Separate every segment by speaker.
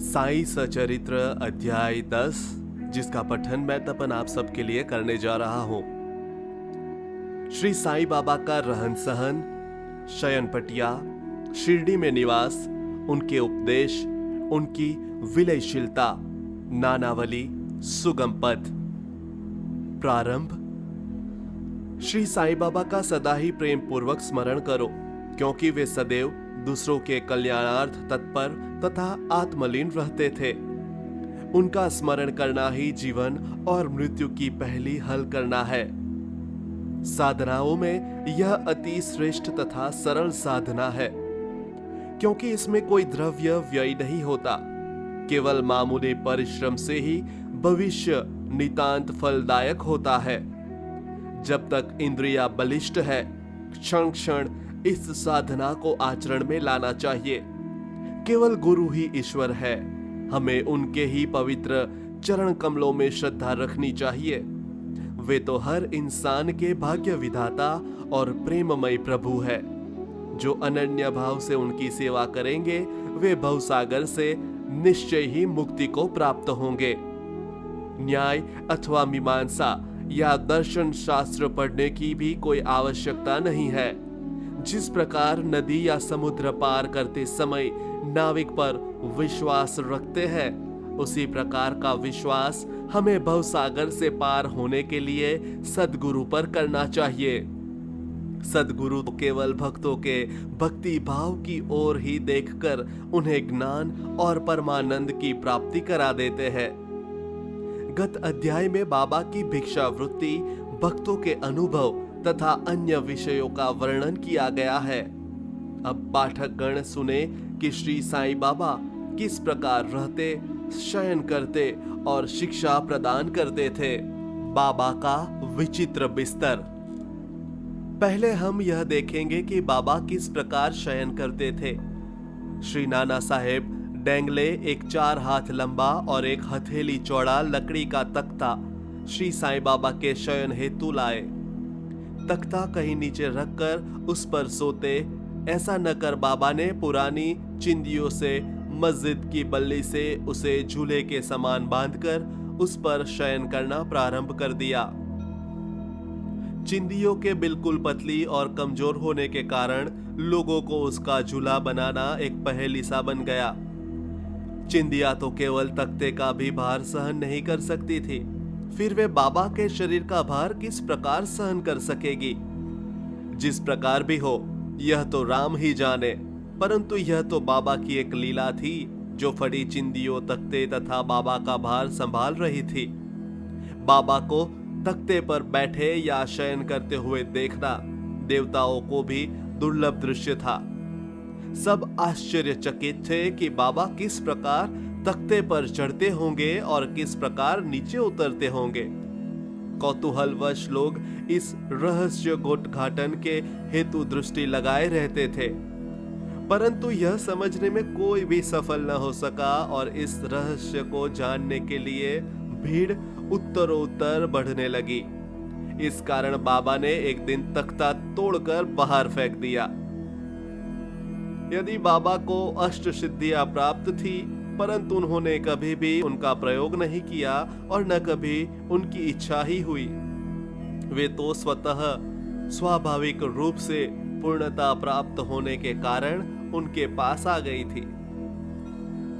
Speaker 1: साई सचरित्र अध्याय 10, जिसका पठन मैं तपन आप सबके लिए करने जा रहा हूं। श्री साईं बाबा का रहन सहन, शयन पटिया, शिरडी में निवास, उनके उपदेश, उनकी विलयशीलता, नानावली, सुगम पथ। प्रारंभ। श्री साईं बाबा का सदा ही प्रेम पूर्वक स्मरण करो, क्योंकि वे सदैव दूसरों के कल्याणार्थ तत्पर तथा आत्मलीन रहते थे। उनका स्मरण करना ही जीवन और मृत्यु की पहली हल करना है। साधनाओं में यह अति श्रेष्ठ तथा सरल साधना है, क्योंकि इसमें कोई द्रव्य व्यय नहीं होता। केवल मामूली परिश्रम से ही भविष्य नितांत फलदायक होता है। जब तक इंद्रिया बलिष्ठ है, क्षण क्षण इस साधना को आचरण में लाना चाहिए। केवल गुरु ही ईश्वर है। हमें उनके ही पवित्र चरण कमलों में श्रद्धा रखनी चाहिए। वे तो हर इंसान के भाग्य विधाता और प्रेममय प्रभु है। जो अनन्य भाव से उनकी सेवा करेंगे, वे भवसागर से निश्चय ही मुक्ति को प्राप्त होंगे। न्याय अथवा मीमांसा या दर्शन शास्त्र पढ़ने की भी कोई आवश्यकता नहीं है। जिस प्रकार नदी या समुद्र पार करते समय नाविक पर विश्वास रखते हैं, उसी प्रकार का विश्वास हमें भवसागर से पार होने के लिए सद्गुरु पर करना चाहिए। सद्गुरु तो केवल भक्तों के भक्ति भाव की ओर ही देखकर उन्हें ज्ञान और परमानंद की प्राप्ति करा देते हैं। गत अध्याय में बाबा की भिक्षावृत्ति, भक्तों के अनुभव तथा अन्य विषयों का वर्णन किया गया है। अब पाठक गण सुने कि श्री साईं बाबा किस प्रकार रहते, शयन करते और शिक्षा प्रदान करते थे। बाबा का विचित्र बिस्तर। पहले हम यह देखेंगे कि बाबा किस प्रकार शयन करते थे। श्री नाना साहेब डेंगले एक 4 हाथ लंबा और 1 हथेली चौड़ा लकड़ी का तख्ता श्री साईं बाबा के शयन हेतु लाए। तख्ता कहीं नीचे रखकर उस पर सोते। ऐसा न कर बाबा ने पुरानी चिंदियों से मस्जिद की बल्ली से उसे झूले के समान बांधकर उस पर शयन करना प्रारंभ कर दिया। चिंदियों के बिल्कुल पतली और कमजोर होने के कारण लोगों को उसका झूला बनाना एक पहेली सा बन गया। चिंदिया तो केवल तख्ते का भी भार सहन नहीं कर सकती थी, फिर वे बाबा के शरीर का भार किस प्रकार सहन कर सकेगी। जिस प्रकार भी हो, यह तो राम ही जाने, परंतु यह तो बाबा की एक लीला थी, जो फटी चिंदियों, तख्ते तथा बाबा का भार संभाल रही थी। बाबा को तख्ते पर बैठे या शयन करते हुए देखना देवताओं को भी दुर्लभ दृश्य था। सब आश्चर्यचकित थे कि बाबा किस प्रकार तख्ते पर चढ़ते होंगे और किस प्रकार नीचे उतरते होंगे। कौतूहलवश लोग इस रहस्य घोटघाटन के हेतु दृष्टि लगाए रहते थे, परंतु यह समझने में कोई भी सफल न हो सका और इस रहस्य को जानने के लिए भीड़ उत्तरोत्तर बढ़ने लगी। इस कारण बाबा ने एक दिन तख्ता तोड़कर बाहर फेंक दिया। यदि बाबा को अष्ट सिद्धियां प्राप्त थी, परंतु उन्होंने कभी भी उनका प्रयोग नहीं किया और न कभी उनकी इच्छा ही हुई। वे तो स्वतः स्वाभाविक रूप से पूर्णता प्राप्त होने के कारण उनके पास आ गई थी।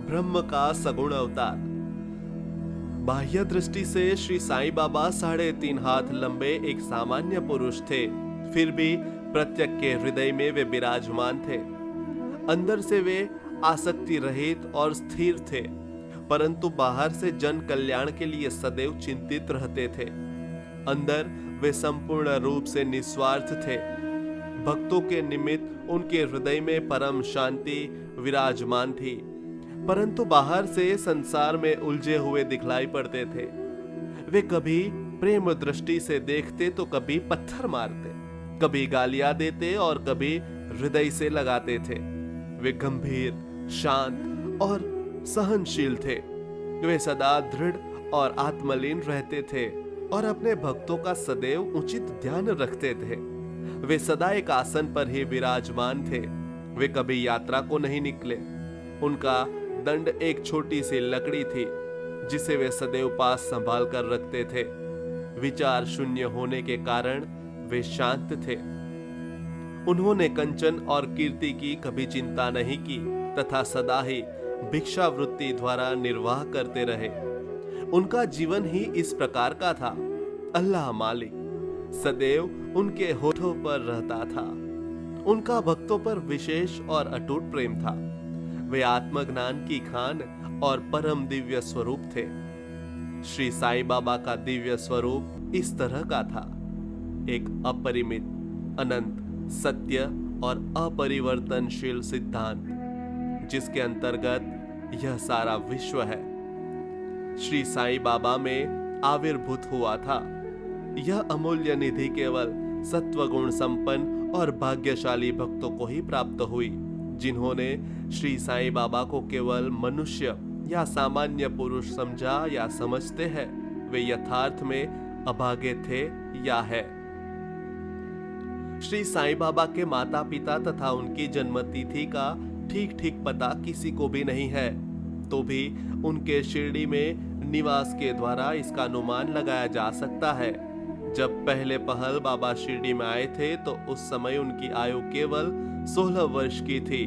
Speaker 1: ब्रह्म का सगुण अवतार। बाह्य दृष्टि से श्री साईं बाबा 3.5 हाथ लंबे एक सामान्य पुरुष थे, फिर भी प्रत्येक के हृदय में वे विराजमान थे। अंदर से वे आसक्ति रहित और स्थिर थे, परंतु बाहर से जन कल्याण के लिए सदैव चिंतित रहते थे। अंदर वे संपूर्ण रूप से निस्वार्थ थे। भक्तों के निमित्त उनके हृदय में परम शांति विराजमान थी, परंतु बाहर से संसार में उलझे हुए दिखलाई पड़ते थे। वे कभी प्रेम दृष्टि से देखते तो कभी पत्थर मारते, कभी गालियां देते और कभी हृदय से लगाते थे। वे गंभीर, शांत और सहनशील थे। वे सदा दृढ़ और आत्मलीन रहते थे और अपने भक्तों का सदैव उचित ध्यान रखते थे। वे सदा एक आसन पर ही विराजमान थे। वे कभी यात्रा को नहीं निकले। उनका दंड एक छोटी सी लकड़ी थी जिसे वे सदैव पास संभाल कर रखते थे। विचार शून्य होने के कारण वे शांत थे। उन्होंने कंचन और कीर्ति की कभी चिंता नहीं की तथा सदा ही भिक्षावृत्ति द्वारा निर्वाह करते रहे। उनका जीवन ही इस प्रकार का था। अल्लाह मालिक सदैव उनके होठों पर रहता था। उनका भक्तों पर विशेष और अटूट प्रेम था। वे आत्मज्ञान की खान और परम दिव्य स्वरूप थे। श्री साईं बाबा का दिव्य स्वरूप इस तरह का था। एक अपरिमित, अनंत, सत्य और अपरिवर्तनशील सिद्धांत जिसके अंतर्गत यह सारा विश्व है, श्री साईं बाबा में आविर्भूत हुआ था। यह अमूल्य निधि केवल सत्वगुण संपन्न और भाग्यशाली भक्तों को ही प्राप्त हुई, जिन्होंने श्री साईं बाबा को केवल मनुष्य या सामान्य पुरुष समझा या समझते हैं। वे यथार्थ में अभागे थे या है। श्री साईं बाबा के माता पिता तथा उनकी जन्म तिथि का ठीक ठीक पता किसी को भी नहीं है, तो भी उनके शिरडी में निवास के द्वारा इसका अनुमान लगाया जा सकता है। जब पहले पहल बाबा शिरडी में आए थे तो उस समय उनकी आयु केवल 16 वर्ष की थी।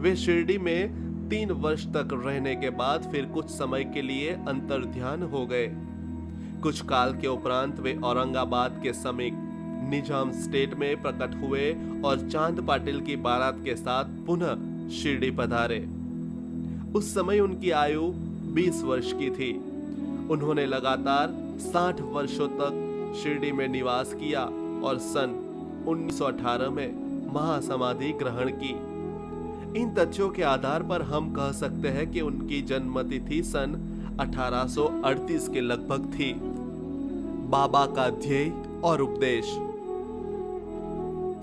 Speaker 1: वे शिरडी में 3 वर्ष तक रहने के बाद फिर कुछ समय के लिए अंतर्ध्यान हो गए। कुछ काल के उपरांत वे औरंगाबाद के समीप निजाम स्टेट में प्रकट हुए और चांद पाटिल की बारात के साथ पुनः शिरडी पधारे। उस समय उनकी आयु 20 वर्ष की थी। उन्होंने लगातार 60 वर्षों तक शिरडी में निवास किया और सन 1918 में महासमाधि ग्रहण की। इन तथ्यों के आधार पर हम कह सकते हैं कि उनकी जन्म तिथि सन 1838 के लगभग थी। बाबा का ध्येय और उपदेश।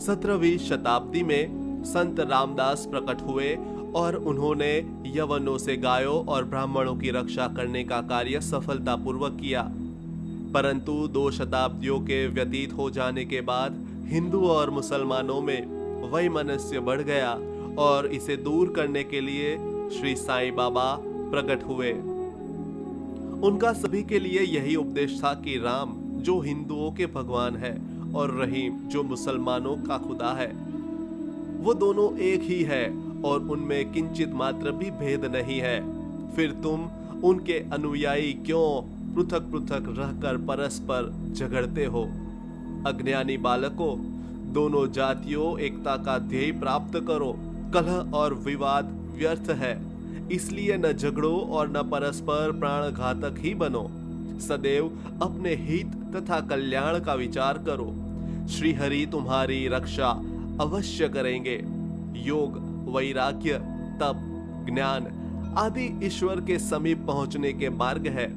Speaker 1: 17वीं शताब्दी में संत रामदास प्रकट हुए और उन्होंने यवनों से गायों और ब्राह्मणों की रक्षा करने का कार्य सफलतापूर्वक किया। परंतु 2 शताब्दियों के व्यतीत हो जाने के बाद हिंदू और मुसलमानों में वैमनस्य बढ़ गया और इसे दूर करने के लिए श्री साईं बाबा प्रकट हुए। उनका सभी के लिए यही उपदेश था कि राम जो हिंदुओं के भगवान है और रहीम जो मुसलमानों का खुदा है, वो दोनों एक ही है और उनमें किंचित मात्र भी भेद नहीं है। फिर तुम उनके अनुयायी क्यों पृथक पृथक रहकर परस्पर झगड़ते हो? अज्ञानी बालकों, दोनों जातियों एकता का ध्येय प्राप्त करो। कलह और विवाद व्यर्थ है, इसलिए न झगड़ो और न परस्पर प्राण घातक ही बनो। सदैव अपने हित तथा कल्याण का विचार करो। श्री हरि तुम्हारी रक्षा अवश्य करेंगे। योग, वैराग्य, तप, ज्ञान आदि ईश्वर के समीप पहुंचने के मार्ग है।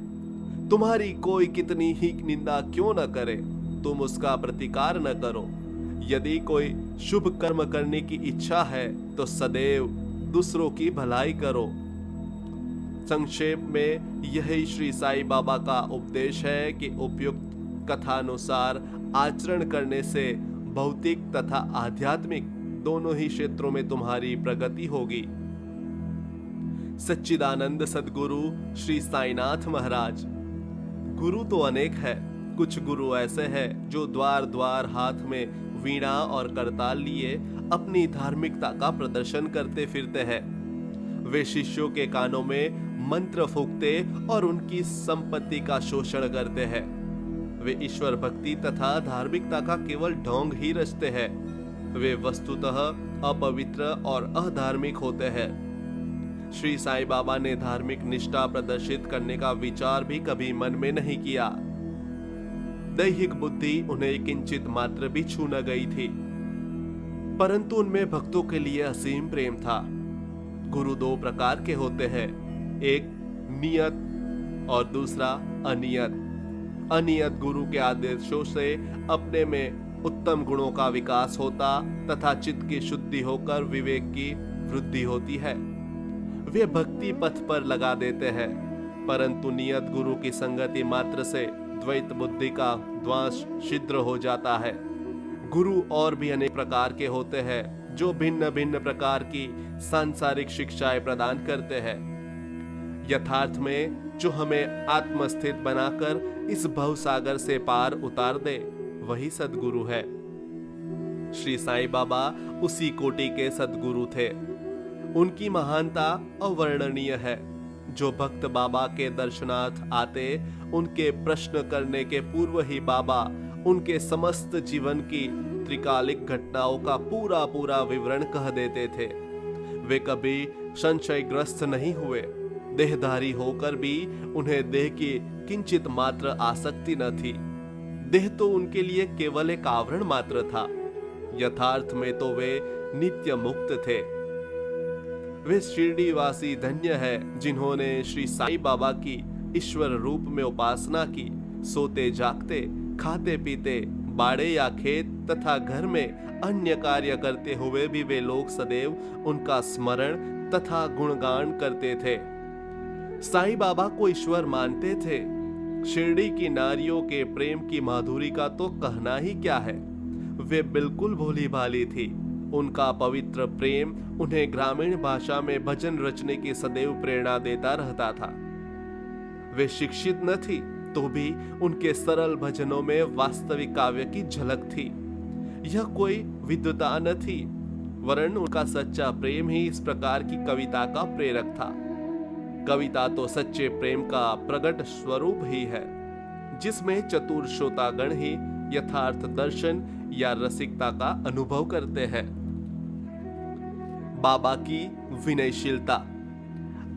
Speaker 1: तुम्हारी कोई कितनी ही निंदा क्यों न करे, तुम उसका प्रतिकार न करो। यदि कोई शुभ कर्म करने की इच्छा है तो सदैव दूसरों की भलाई करो। संक्षेप में यही श्री साईं बाबा का उपदेश है कि उपयुक्त कथानुसार आचरण करने से भौतिक तथा आध्यात्मिक दोनों ही क्षेत्रों में तुम्हारी प्रगति होगी। सच्चिदानंद सद्गुरु श्री साईनाथ महाराज। गुरु तो अनेक है। कुछ गुरु ऐसे हैं जो द्वार द्वार हाथ में वीणा और करताल लिए अपनी धार्मिकता का प्रदर्शन करते फिरते हैं। वे शिष्यों के कानों में मंत्र फूंकते और उनकी संपत्ति का शोषण करते हैं। वे ईश्वर भक्ति तथा धार्मिकता का केवल ढोंग ही रचते हैं। वे वस्तुतः अपवित्र और अधार्मिक होते हैं। श्री साईं बाबा ने धार्मिक निष्ठा प्रदर्शित करने का विचार भी कभी मन में नहीं किया। दैहिक बुद्धि उन्हें किंचित मात्र भी छू न गई थी, परंतु उनमें भक्तों के लिए असीम प्रेम था। गुरु 2 प्रकार के होते हैं, एक नियत और दूसरा अनियत। अनियत गुरु के आदेशों से अपने में उत्तम गुणों का विकास होता तथा चित्त की शुद्धि होकर विवेक की वृद्धि होती है। वे भक्ति पथ पर लगा देते हैं, परंतु नियत गुरु की संगति मात्र से द्वैत बुद्धि का ध्वंस शीघ्र हो जाता है। गुरु और भी अनेक प्रकार के होते हैं जो भिन्न भिन्न प्रकार की सांसारिक शिक्षाएं प्रदान करते हैं। यथार्थ में जो हमें आत्मस्थित बनाकर इस भवसागर से पार उतार दे, वही सद्गुरु है। श्री साईं बाबा उसी कोटि के सद्गुरु थे। उनकी महानता अवर्णनीय है। जो भक्त बाबा के दर्शनार्थ आते, उनके प्रश्न करने के पूर्व ही बाबा उनके समस्त जीवन की त्रिकालिक घटनाओं का पूरा पूरा विवरण कह देते थे। वे कभी संशयग्रस्त नहीं हुए। देहधारी होकर भी उन्हें देह की किंचित मात्र आसक्ति न थी। देह तो उनके लिए केवल एक आवरण मात्र था। यथार्थ में तो वे नित्य मुक्त थे। वे शिरडीवासी धन्य है जिन्होंने श्री साईं बाबा की ईश्वर रूप में उपासना की। सोते जागते, खाते पीते, बाड़े या खेत तथा घर में अन्य कार्य करते हुए भी वे लोग सदैव उनका स्मरण तथा गुणगान करते थे। साईं बाबा को ईश्वर मानते थे। शिरडी की नारियों के प्रेम की माधुरी का तो कहना ही क्या है। वे बिल्कुल भोली भाली थी। उनका पवित्र प्रेम उन्हें ग्रामीण भाषा में भजन रचने की सदैव प्रेरणा देता रहता था। वे शिक्षित न थी, तो भी उनके सरल भजनों में वास्तविक काव्य की झलक थी। यह कोई विद्वता न थी, वरन उनका सच्चा प्रेम ही इस प्रकार की कविता का प्रेरक था। कविता तो सच्चे प्रेम का प्रकट स्वरूप ही है, जिसमें चतुर श्रोतागण ही यथार्थ दर्शन या रसिकता का अनुभव करते हैं। बाबा की विनयशीलता।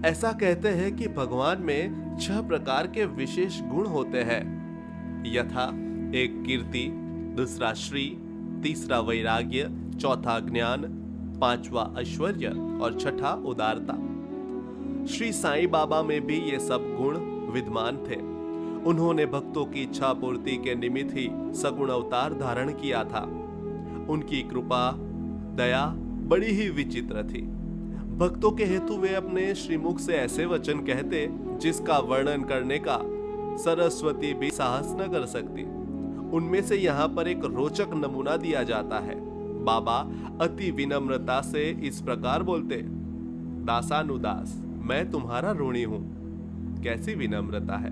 Speaker 1: ऐसा कहते हैं कि भगवान में 6 प्रकार के विशेष गुण होते हैं, यथा 1 कीर्ति, दूसरा श्री, तीसरा वैराग्य, चौथा ज्ञान, 5वां ऐश्वर्य और 6ठा उदारता। श्री साईं बाबा में भी ये सब गुण विद्यमान थे। उन्होंने भक्तों की इच्छा पूर्ति के निमित्त ही सगुण अवतार धारण किया था। उनकी कृपा, दया बड़ी ही विचित्र थी। भक्तों के हेतु वे अपने श्रीमुख से ऐसे वचन कहते जिसका वर्णन करने का सरस्वती भी साहस न कर सकती। उनमें से यहाँ पर एक रोचक नमूना दिया जाता है। बाबा अति विनम्रता से इस प्रकार बोलते, दासानुदास, मैं तुम्हारा ऋणी हूं। कैसी विनम्रता है।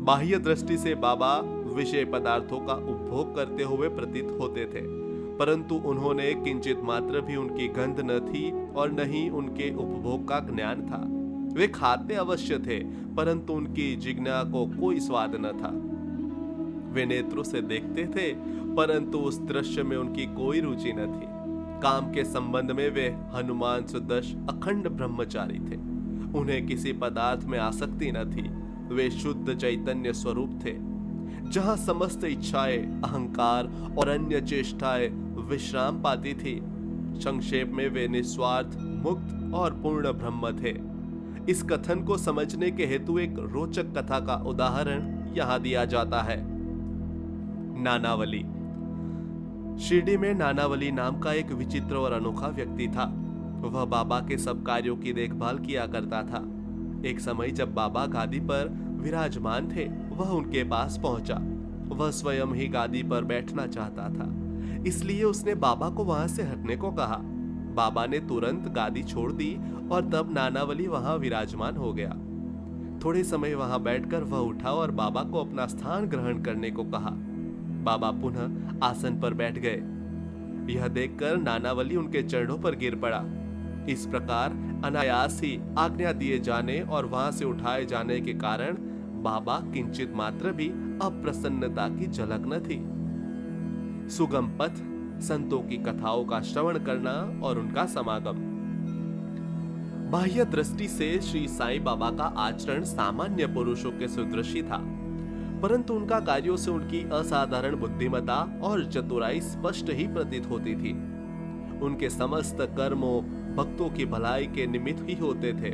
Speaker 1: बाह्य दृष्टि से बाबा विषय पदार्थों का उपभोग करते हुए प्रतीत होते थे, परंतु उन्होंने किंचित मात्र भी उनकी गंध न थी और न ही उनके उपभोग का ज्ञान था। वे खाते अवश्य थे, परंतु उनकी जिज्ञा को कोई स्वाद न था। वे नेत्रों से देखते थे, परंतु उस दृश्य में उनकी कोई रुचि न थी। काम के संबंध में वे हनुमान सुदृश अखंड ब्रह्मचारी थे। उन्हें किसी पदार्थ में आसक्ति न थी। वे शुद्ध चैतन्य स्वरूप थे, जहां समस्त इच्छाएं, अहंकार और अन्य चेष्टाएं विश्राम पाती थी। संक्षेप में वे निस्वार्थ, मुक्त और पूर्ण ब्रह्म थे। इस कथन को समझने के हेतु एक रोचक कथा का उदाहरण यहां दिया जाता है। नानावली। शिरडी में नानावली नाम का एक विचित्र और अनोखा व्यक्ति था। वह बाबा के सब कार्यों की देखभाल किया करता था। एक समय जब बाबा गादी पर विराजमान थे, वह उनके पास पहुंचा। वह स्वयं ही गादी पर बैठना चाहता था, इसलिए उसने बाबा को वहां से हटने को कहा। बाबा ने तुरंत गादी छोड़ दी और तब नानावली वहां विराजमान हो गया। थोड़े समय वहां बैठकर वह उठा और बाबा को अपना स्थान ग्रहण करने को कहा। बाबा पुनः आसन पर बैठ गए। यह देखकर नानावली उनके चरणों पर गिर पड़ा। इस प्रकार अनायास ही आज्ञा दिए जाने और वहां से उठाए जाने के कारण बाबा किंचित मात्र भी अप्रसन्नता की झलक न थी। सुगम पथ, संतों की कथाओं का श्रवण करना और उनका समागम। बाह्य दृष्टि से श्री साईं बाबा का आचरण सामान्य पुरुषों के सदृश था, परंतु उनका कार्यों से उनकी असाधारण बुद्धिमत्ता और चतुराई स्पष्ट ही प्रतीत होती थी। उनके समस्त कर्मों भक्तों की भलाई के निमित्त ही होते थे।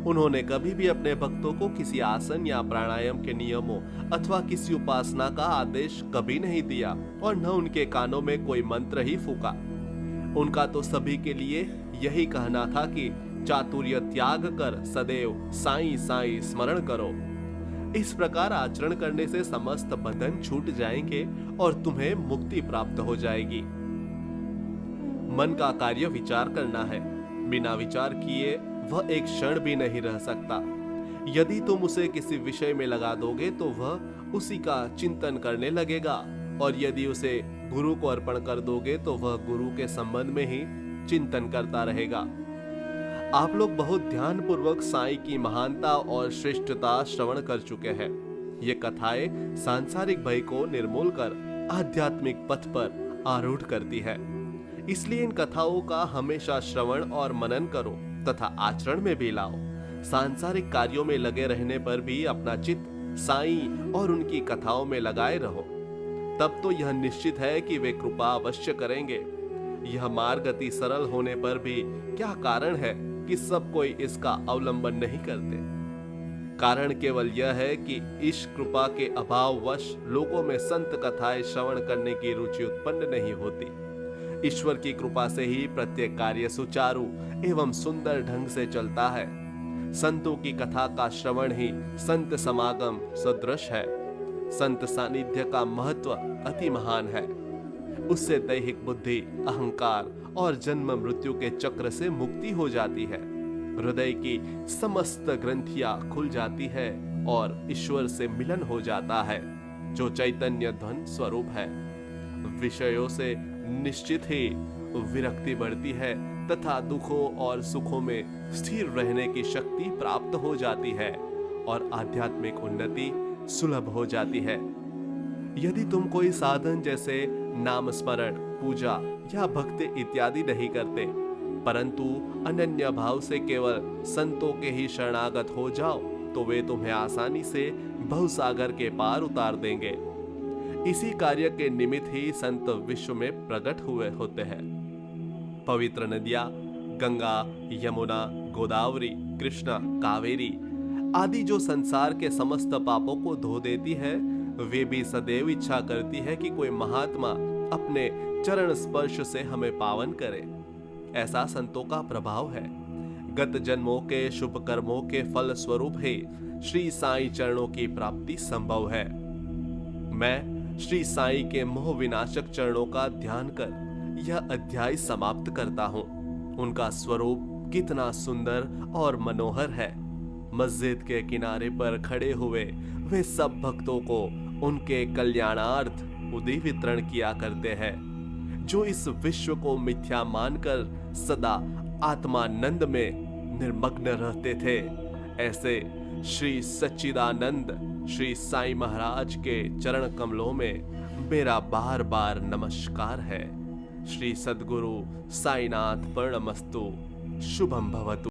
Speaker 1: उन्होंने कभी भी अपने भक्तों को किसी आसन या प्राणायाम के नियमों अथवा किसी उपासना का आदेश कभी नहीं दिया और न उनके कानों में कोई मंत्र ही फूका। उनका तो सभी के लिए यही कहना था कि चातुर्य त्याग कर सदैव साईं साईं स्मरण करो। इस प्रकार आचरण करने से समस्त बंधन छूट जाएंगे और तुम्हें मुक्ति प्राप्त हो जाएगी। मन का कार्य विचार करना है। बिना विचार किए वह एक क्षण भी नहीं रह सकता। यदि तुम उसे किसी विषय में लगा दोगे तो वह उसी का चिंतन करने लगेगा, और यदि उसे गुरु को अर्पण कर दोगे तो वह गुरु के संबंध में ही चिंतन करता रहेगा। आप लोग बहुत ध्यान पूर्वक साईं की महानता और श्रेष्ठता श्रवण कर चुके हैं। ये कथाएं सांसारिक भय को निर्मूल कर आध्यात्मिक पथ पर आरूढ़ करती है। इसलिए इन कथाओं का हमेशा श्रवण और मनन करो तथा आचरण में भी लाओ। सांसारिक कार्यों में लगे रहने पर भी अपना चित्त साईं और उनकी कथाओं में लगाए रहो, तब तो यह निश्चित है कि वे कृपा अवश्य करेंगे। यह मार्ग अति सरल होने पर भी क्या कारण है कि सब कोई इसका अवलंबन नहीं करते? कारण केवल यह है कि इस कृपा के अभाववश लोगों में संत कथाएं श्रवण करने की रुचि उत्पन्न नहीं होती। ईश्वर की कृपा से ही प्रत्येक कार्य सुचारू एवं सुंदर ढंग से चलता है। संतों की कथा का श्रवण ही संत समागम सदृश है। संत सानिध्य का महत्व अति महान है। उससे दैहिक बुद्धि, अहंकार और जन्म मृत्यु के चक्र से मुक्ति हो जाती है। हृदय की समस्त ग्रंथियां खुल जाती है और ईश्वर से मिलन हो जाता है, जो चैतन्य धन स्वरूप है। विषयों से निश्चित ही विरक्ति बढ़ती है तथा दुखों और सुखों में स्थिर रहने की शक्ति प्राप्त हो जाती है और आध्यात्मिक उन्नति सुलभ हो जाती है। यदि तुम कोई साधन जैसे नाम स्मरण, पूजा या भक्ति इत्यादि नहीं करते, परंतु अनन्य भाव से केवल संतों के ही शरणागत हो जाओ, तो वे तुम्हें आसानी से भवसागर के पार उतार देंगे। इसी कार्य के निमित्त ही संत विश्व में प्रकट हुए होते हैं। पवित्र नदियां गंगा, यमुना, गोदावरी, कृष्णा, कावेरी आदि जो संसार के समस्त पापों को धो देती है, वे भी सदैव इच्छा करती है कि कोई महात्मा अपने चरण स्पर्श से हमें पावन करे। ऐसा संतों का प्रभाव है। गत जन्मों के शुभ कर्मों के फल स्वरूप ही श्री साईं चरणों की प्राप्ति संभव है। मैं श्री साईं के मोह विनाशक चरणों का ध्यान कर यह अध्याय समाप्त करता हूँ। उनका स्वरूप कितना सुंदर और मनोहर है। मस्जिद के किनारे पर खड़े हुए वे सब भक्तों को उनके कल्याणार्थ उदी वितरण किया करते हैं, जो इस विश्व को मिथ्या मानकर सदा आत्मानंद में निर्मग्न रहते थे। ऐसे श्री सच्चिदानंद श्री साईं महाराज के चरण कमलों में मेरा बार बार नमस्कार है। श्री सद्गुरु साईनाथ प्रणमस्तु। शुभम भवतु।